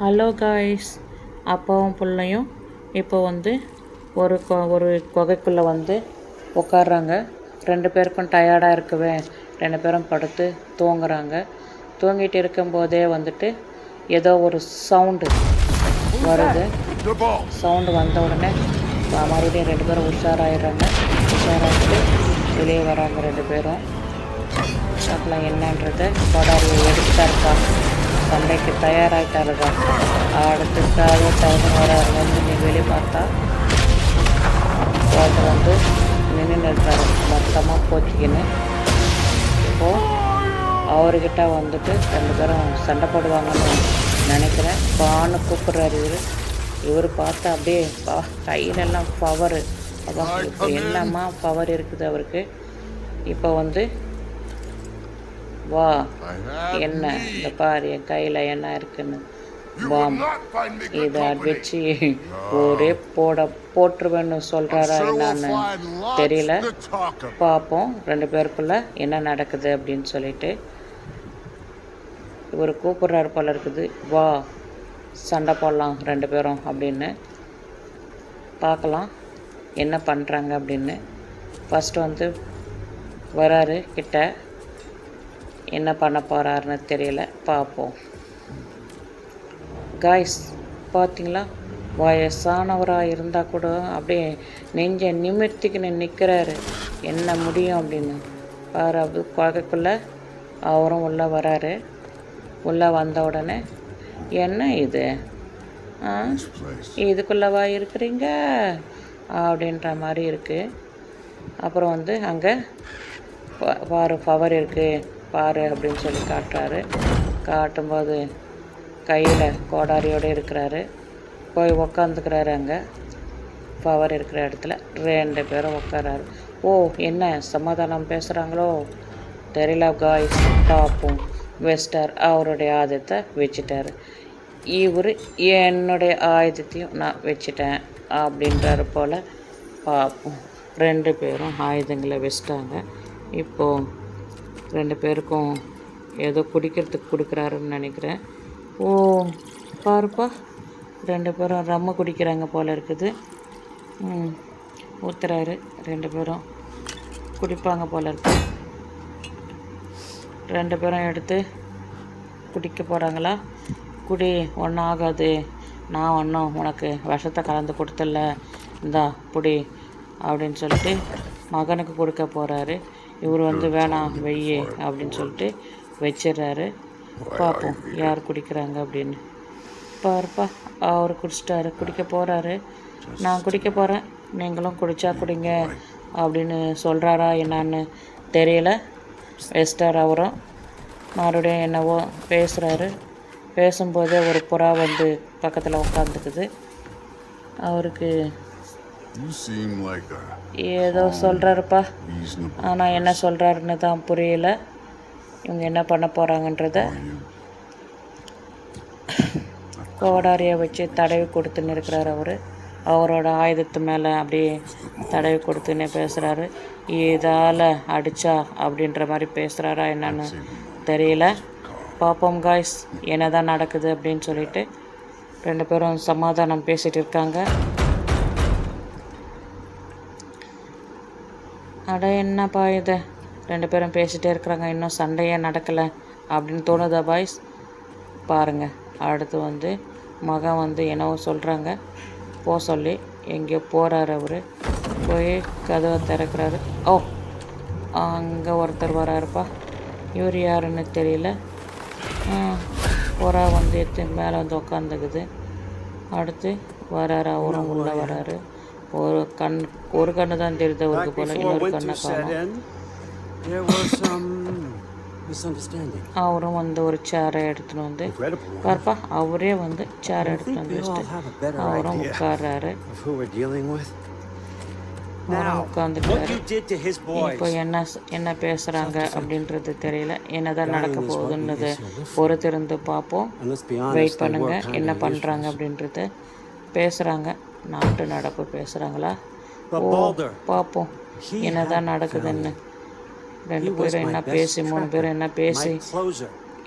Hello guys, அப்பாவும் பிள்ளையும் இப்போ வந்து ஒரு குகைக்குள்ளே வந்து உட்காடுறாங்க. 2 பேருக்கும் டயர்டாக இருக்கவே 2 பேரும் படுத்து தூங்குறாங்க. தூங்கிட்டு இருக்கும்போதே வந்துட்டு ஏதோ ஒரு சவுண்டு வருது. சவுண்டு வந்த உடனே மறுபடியும் 2 பேரும் உஷாராகிடுறாங்க. உஷாராகிட்டு வெளியே வராங்க 2 பேரும். பார்க்கலாம் என்னன்றதை. கொடாரியை எடுத்துட்டாருப்பா, சண்டைக்கு தயாராகிட்டாருக்கா. அடுத்துக்காக டைம் வராரு. வந்து நீ வெளியே பார்த்தா ஒருத்தர் வந்து நின்று இருக்காரு மொத்தமாக போச்சுக்கின்னு. இப்போது அவர்கிட்ட வந்துட்டு 2 பேரும் சண்டை போடுவாங்கன்னு நினைக்கிறேன். பான்னு கூப்பிட்றாரு இவர் பார்த்தா அப்படியே கையிலெல்லாம் பவரு. அப்போ இப்போ என்னம்மா பவர் இருக்குது அவருக்கு. இப்போ வந்து வா என்ன இந்த பாரு என் கையில் என்ன இருக்குன்னு பாம் இதை வச்சு ஒரே போட்டுருவேன்னு சொல்கிறாரா என்னான்னு தெரியல. பார்ப்போம் 2 பேருக்குள்ள என்ன நடக்குது அப்படின்னு சொல்லிட்டு. இவர் கூப்பிட்றாரு போல இருக்குது, வா சண்டை போடலாம் 2 பேரும் அப்படின்னு. பார்க்கலாம் என்ன பண்ணுறாங்க அப்படின்னு. ஃபஸ்ட்டு வந்து வராரு கிட்ட, என்ன பண்ண போகிறாருன்னு தெரியல. பார்ப்போம். காய்ஸ் பார்த்தீங்களா, வயசானவராக இருந்தால் கூட அப்படியே நெஞ்சை நிமிர்த்திக்கின்னு நிற்கிறாரு. என்ன முடியும் அப்படின்னு பாரு. அப்படி குகைக்குள்ளே அவரும் உள்ளே வராரு. உள்ளே வந்த உடனே என்ன இது, இதுக்குள்ளவா இருக்கிறீங்க அப்படின்ற மாதிரி இருக்குது. அப்புறம் வந்து அங்கே பாரு பவர் இருக்குது பாரு அப்படின்னு சொல்லி காட்டுறாரு. காட்டும்போது கையில் கோடாரியோடு இருக்கிறாரு. போய் உக்காந்துக்கிறாரு அங்கே பவர் இருக்கிற இடத்துல. 2 பேரும் உட்காராரு. ஓ என்ன சமாதானம் பேசுகிறாங்களோ தெரியல காய்ஸ். பார்ப்போம். வெஸ்டர் அவருடைய ஆயுதத்தை வச்சுட்டாரு. இவர் என்னுடைய ஆயுதத்தையும் நான் வச்சுட்டேன் அப்படின்றாரு போல். பார்ப்போம். 2 பேரும் ஆயுதங்களை வச்சிட்டாங்க. இப்போது 2 பேருக்கும் ஏதோ குடிக்கிறதுக்கு கொடுக்குறாருன்னு நினைக்கிறேன். ஓ பாருப்பா, 2 பேரும் ரம்ம குடிக்கிறாங்க போல் இருக்குது. ஊற்றுறாரு. 2 பேரும் குடிப்பாங்க போல் இருக்குது. 2 பேரும் எடுத்து குடிக்க போகிறாங்களா. குடி, ஒன்றும் ஆகாது, நான் ஒன்றும் உனக்கு விஷத்தை கலந்து கொடுத்தல, இந்தா புடி அப்படின்னு சொல்லிட்டு மகனுக்கு கொடுக்க போகிறாரு. இவர் வந்து வேணாம் வெய்யே அப்படின்னு சொல்லிட்டு வச்சிடுறாரு. பார்ப்போம் யார் குடிக்கிறாங்க அப்படின்னு. பாருப்பா, அவர் குடிச்சிட்டாரு, குடிக்க போகிறாரு. நான் குடிக்க போகிறேன், நீங்களும் குடித்தா குடிங்க அப்படின்னு சொல்கிறாரா என்னான்னு தெரியல. வெஸ்டர் அவரும் மறுபடியும் என்னவோ பேசுகிறாரு. பேசும்போதே ஒரு புறா வந்து பக்கத்தில் உட்காந்துக்குது. அவருக்கு ஏதோ சொல்கிறாருப்பா, ஆனால் என்ன சொல்கிறாருன்னு தான் புரியல. இவங்க என்ன பண்ண போகிறாங்கன்றத கோடாரியை வச்சு தடவி கொடுத்துன்னு இருக்கிறார் அவர். அவரோட ஆயுதத்து மேலே அப்படியே தடவி கொடுத்துன்னு பேசுகிறாரு. இதால் அடித்தா அப்படின்ற மாதிரி பேசுகிறாரா என்னன்னு தெரியல. பார்ப்போம் காய்ஸ் என்ன தான் நடக்குது அப்படின்னு சொல்லிட்டு. 2 பேரும் சமாதானம் பேசிகிட்டு இருக்காங்க. அட என்னப்பா இது, 2 பேரும் பேசிகிட்டே இருக்கிறாங்க, இன்னும் சண்டையே நடக்கலை அப்படின்னு தோணுதா பாய்ஸ். பாருங்கள், அடுத்து வந்து மகன் வந்து என்னவோ சொல்கிறாங்க போக சொல்லி எங்கேயோ போகிறாரு. அவர் போய் கதவை திறக்கிறாரு. ஓ அங்கே ஒருத்தர் வராருப்பா. இவர் யாருன்னு தெரியல. புறா வந்து எடுத்து மேலே வந்து உக்காந்துக்குது. அடுத்து வராரு, அவரும் உள்ளே வராரு. ஒரு கண்ணு தான் தெரியுது அவருக்கு போல, இன்னொரு கண்ணை காணும். அவரும் வந்து ஒரு சேரை எடுத்துன்னு வந்து பார்ப்பா, அவரே வந்து சேரை எடுத்துன்னு வந்து வச்சுட்டு அவரும் உட்கார்றாரு. உட்காந்துட்டாரு. இப்போ என்ன பேசுகிறாங்க அப்படின்றது தெரியல. என்னதான் நடக்க போகுதுன்றது பொறுத்திருந்து பார்ப்போம். வெயிட் பண்ணுங்க என்ன பண்ணுறாங்க அப்படின்றது. பேசுகிறாங்க, நாட்டு நடப்பு பேசுகிறாங்களா. ஓ பார்ப்போம் என்னதான் நடக்குதுன்னு. 2 பேரும் என்ன பேசி 3 பேரும் என்ன பேசி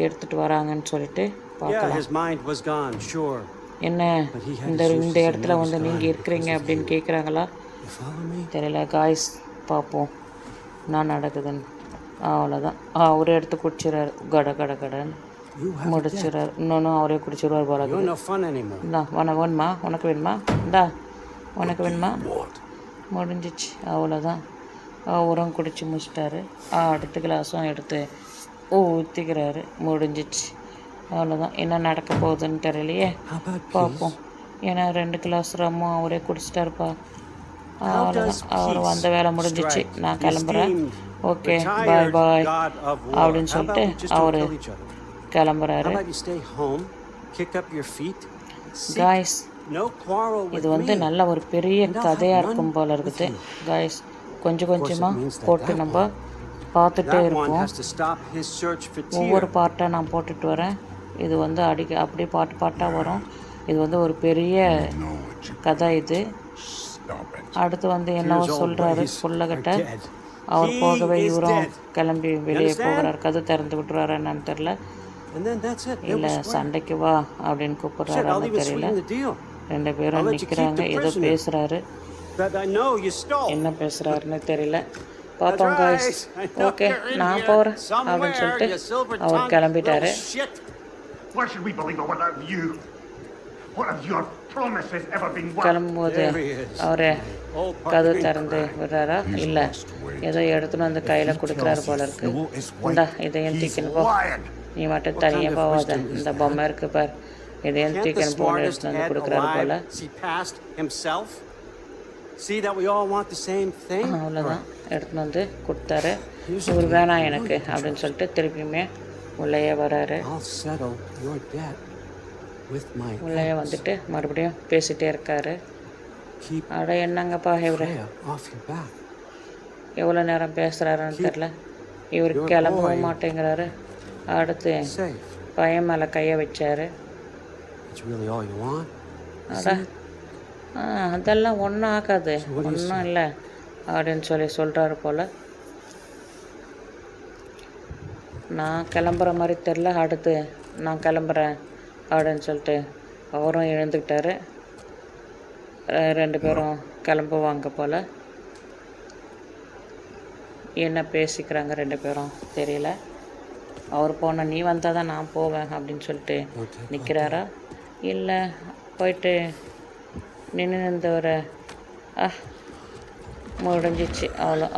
எடுத்துகிட்டு வராங்கன்னு சொல்லிட்டு பார்க்கலாம். his mind was gone, sure. என்ன இந்த இந்த இடத்துல வந்து நீங்கள் இருக்கிறீங்க அப்படின்னு கேட்குறாங்களா தெரியல. காய்ஸ் பார்ப்போம் என்ன நடக்குதுன்னு. அவ்வளோதான், அவரே எடுத்து குடிச்சிடறாரு. கடன் முடிச்சிடறாரு. இன்னொன்று அவரே குடிச்சிடுவார் போல. இந்தா வேணுமா, உனக்கு வேணுமா, இந்தா உனக்கு வேணுமா, முடிஞ்சிச்சு. அவ்வளோதான், அவரும் குடிச்சு முடிச்சிட்டாரு. அடுத்த கிளாஸும் எடுத்து ஊற்றிக்கிறாரு. முடிஞ்சிச்சு. அவ்வளோதான். என்ன நடக்க போகுதுன்னு தெரியலையே, பார்ப்போம். ஏன்னா 2 கிளாஸ் ரம்மும் அவரே குடிச்சிட்டாருப்பா. அவ்வளோதான், அவர் வந்த வேலை முடிஞ்சிச்சு, நான் கிளம்புறேன், ஓகே பாய் பாய் அப்படின்னு சொல்லிட்டு அவர் கிளம்புறாரு. காய்ஸ் இது வந்து நல்ல ஒரு பெரிய கதையாக இருக்கும் போல இருக்குது. காய்ஸ் கொஞ்சம் கொஞ்சமாக போட்டு நம்ம பார்த்துட்டே இருப்போம். ஒவ்வொரு பார்ட்டாக நான் போட்டுட்டு வரேன். இது வந்து அப்படியே பாட்டாக வரும். இது வந்து ஒரு பெரிய கதை. இது அடுத்து வந்து என்னவோ சொல்கிறாரு புள்ளகிட்ட. அவர் போகவே இவரும் கிளம்பி வெளியே போகிறார். கதை திறந்து விட்டுறாரு என்னன்னு தெரில. இல்லை சண்டைக்கு வா அப்படின்னு கூப்பிட்றாரு தெரியல. 2 பேரும் நிற்கிறாங்க. ஏதோ பேசுகிறாரு, என்ன பேசுகிறாருன்னு தெரியல. பார்த்தோம் காய்ஸ். ஓகே நான் போகிறேன் அப்படின்னு சொல்லிட்டு அவர் கிளம்பிட்டாரு. கிளம்பும்போது அவரு கதவு திறந்து விடுறாரா? இல்லை, ஏதோ எடுத்துன்னு வந்து கையில் கொடுக்குறாரு போல இருக்கு. இந்தா இதையும் தூக்கின்னு போ, நீ மட்டும் தனியாக போவாத, இந்த பொம்மை இருக்கு பார், இதையும் தூக்கின்னு போன்னு எடுத்துன்னு வந்து கொடுக்குறாரு போல. அவ்வளோதான், எடுத்துன்னு வந்து கொடுத்தாரு. இவர் வேணாம் எனக்கு அப்படின்னு சொல்லிட்டு திருப்பியுமே உள்ளேயே வராரு. உள்ளே வந்துட்டு மறுபடியும் பேசிகிட்டே இருக்காரு. அட என்னங்கப்பா இவர் எவ்வளோ நேரம் பேசுகிறாருன்னு தெரில. இவர் கிளம்பவும் மாட்டேங்கிறாரு. அடுத்து பையன் மேலே கையை வச்சாரு. அட அதெல்லாம் ஒன்றும் ஆகாது, ஒன்றும் இல்லை அப்படின்னு சொல்கிறாரு போல். நான் கிளம்புற மாதிரி தெரில. அடுத்து நான் கிளம்புறேன் அப்படின்னு சொல்லிட்டு அவரும் எழுந்துக்கிட்டாரு. 2 பேரும் கிளம்புவாங்க போல். என்ன பேசிக்கிறாங்க 2 பேரும் தெரியல. அவர் போன நீ வந்தால் தான் நான் போவேன் அப்படின்னு சொல்லிட்டு நிற்கிறாரா? இல்லை போயிட்டு நின்று இருந்தவரை முடிஞ்சிச்சு.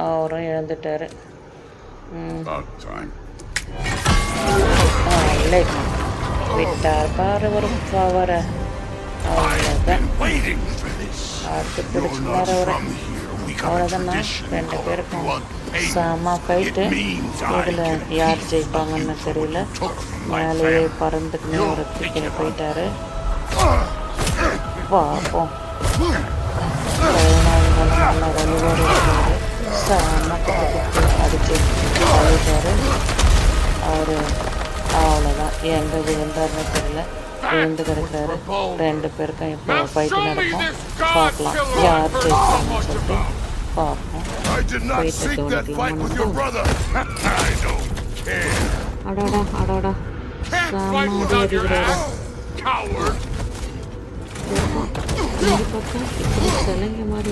அவரும் எழுந்துட்டார். இல்லை விட்டார் பாரு ஒரு பவரை. அவ்வளோதான், அடுத்து பிடிச்சிட்டார் அவரை. அவ்வளோதான்னா 2 பேருக்கும் செம ஃபைட்டு. இதில் யார் ஜெயிப்பாங்கன்னு தெரியல. மேலேயே பறந்துக்குன்னு ஒரு தூக்கின்னு போயிட்டாரு. பார்ப்போம். நல்லா வலுவோடு இருக்காரு. செம குத்து அடிச்சு அழுத்தாரு அவர். அவ்வளோதான், எங்கே விழுந்தாருன்னு தெரியல, விழுந்து கிடக்கிறாரு. 2 பேருக்கும் இப்போ ஃபைட்டு நடக்கும். பார்க்கலாம் யார் ஜெயிப்பாங்கன்னு சொல்லிட்டு பார்ப்போம். போயிட்டு அடாடா அடாடா சாமாடி அடிக்கிறாரு. சிலைங்க மாதிரி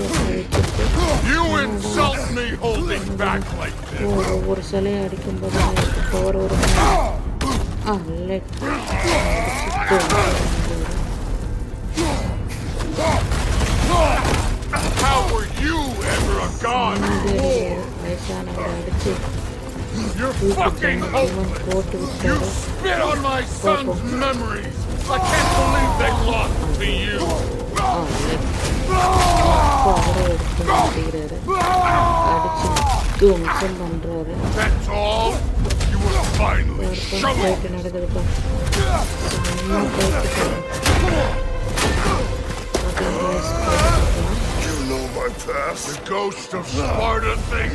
ஒவ்வொரு சிலையை அடிக்கும்போது பவர் ஒரு வயசானவரை அடிச்சு போட்டு விட்டாரு. அவரை எடுத்து மாட்டிக்கிறாரு. அடிச்சு தும்சம் பண்றாரு. போயிட்டு நடக்குதுப்பா. The ghost of Sparta thing?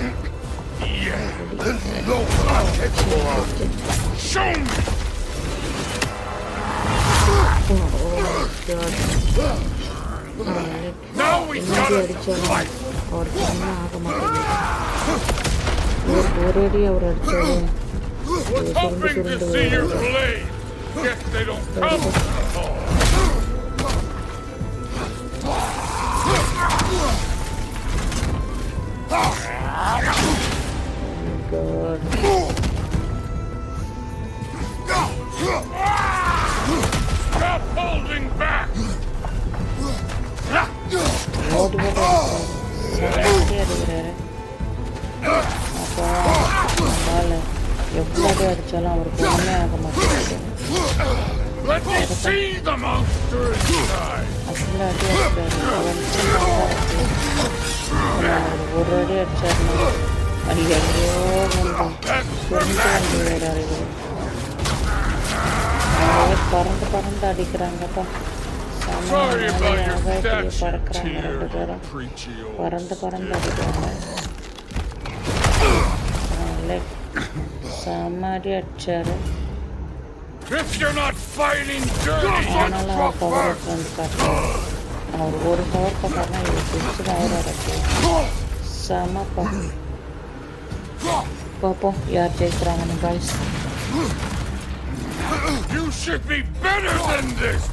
Yeah. No pocket more. Show me. Now we gotta fight. ஒரேடி அவர் அடிச்சாரு. Was hoping to see your blade. Guess they don't come. God. Stop holding back. ஓடி போட்டு அடிக்கிறாரு. அப்போ நம்மளால எவ்வளோ அடி அடித்தாலும் அவருக்கு ஒன்றுமே ஆக மாட்டேங்குது. Let me see the monster inside. அவ்வளோ அடி அடிக்கிறாரு. ஒரு அடி அடிச்சாருன்னா ஐயோ புரிஞ்சு வந்துடுறாரு இவர். பறந்து பறந்து அடிக்கிறாங்கப்பா. பறக்கிறாங்க ரெண்டு பேரும். பறந்து பறந்து அடிக்கிறாங்க. செம்ம அடி அடிச்சாரு. ஆனாலும் அவர் பவர் வந்து காட்டுறாரு. அவர் ஒரு பவர் பார்த்தாருன்னா இவர் பிடிச்சி ஆயிரம் செம்மப்பா. பார்ப்போம் யார் ஜெயிக்கிறாங்கன்னு guys. You should be better than this.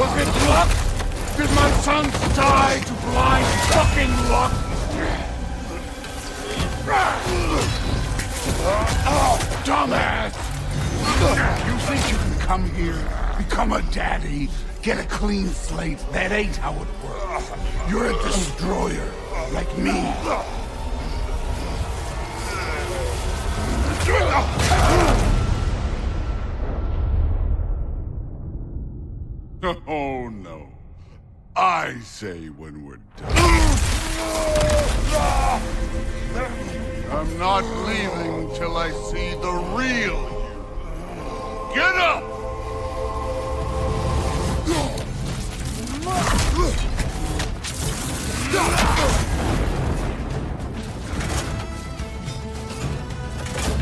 Was it luck? Did my sons die to blind fucking luck? Oh, dumbass! You think you can come here, become a daddy, get a clean slate? That ain't how it works. You're a destroyer, like me. Oh no. I say when we're done. I'm not leaving till I see the real you. Get up!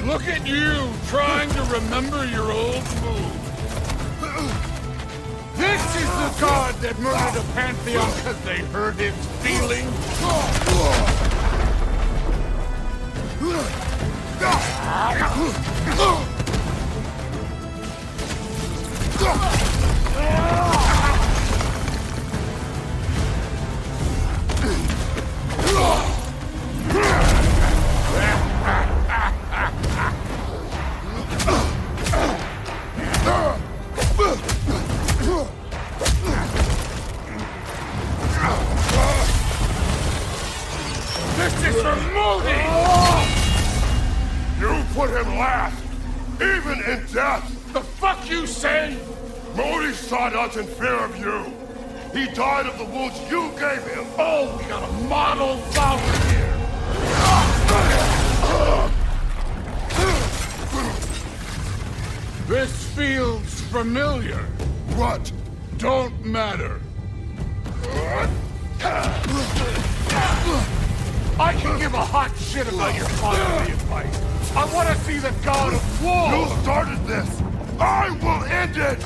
Look at you, trying to remember your old move. This is the god that murdered a pantheon because they hurt its feelings. This is for Modi! You put him last, even in death. The fuck you say? Modi sought us in fear of you. He died of the wounds you gave him. Oh, we got a model flower here. This feels familiar. What? Don't matter. I can give a hot shit about your fatherly advice. I want to see the god of war. You started this. I will end it.